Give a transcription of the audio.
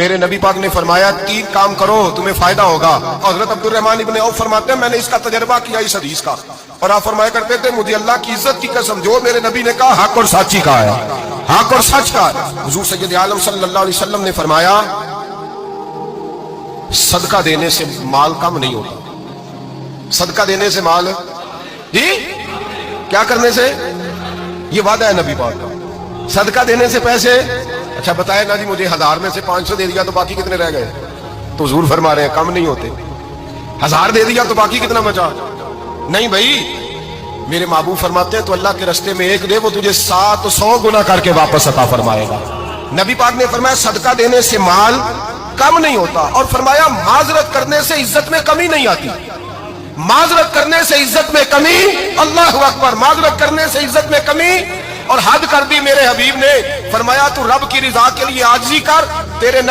میرے نبی پاک نے فرمایا 3 کام کرو تمہیں فائدہ ہوگا. حضرت عبدالرحمن ابن عوف فرماتے ہیں میں نے اس کا تجربہ کیا اس حدیث کا, اور آپ فرمایا کرتے تھے مجھے اللہ کی عزت کی قسم جو میرے نبی نے کہا حق اور سچ ہی کہا ہے, حق اور سچ کہا ہے. حضور سید عالم صلی اللہ علیہ وسلم نے فرمایا صدقہ دینے سے مال کم نہیں ہوتا. صدقہ دینے سے مال جی کیا کرنے سے, یہ وعدہ ہے نبی پاک کا. صدقہ دینے سے پیسے, اچھا بتائے نا جی مجھے 1000 میں سے 500 دے دیا تو باقی کتنے رہ گئے؟ تو حضور فرما رہے ہیں کم نہیں ہوتے. 1000 دے دیا تو باقی کتنا بچا؟ نہیں بھائی, میرے محبوب فرماتے ہیں تو اللہ کے رستے میں 1 دے وہ تجھے 700 گنا کر کے واپس عطا فرمائے گا. نبی پاک نے فرمایا صدقہ دینے سے مال کم نہیں ہوتا, اور فرمایا معذرت کرنے سے عزت میں کمی نہیں آتی. معذرت کرنے سے عزت میں کمی, اللہ اکبر, معذرت کرنے سے عزت میں کمی. اور حد کر دی میرے حبیب نے, فرمایا تو رب کی رضا کے لیے عاجزی کر, تیرے نبی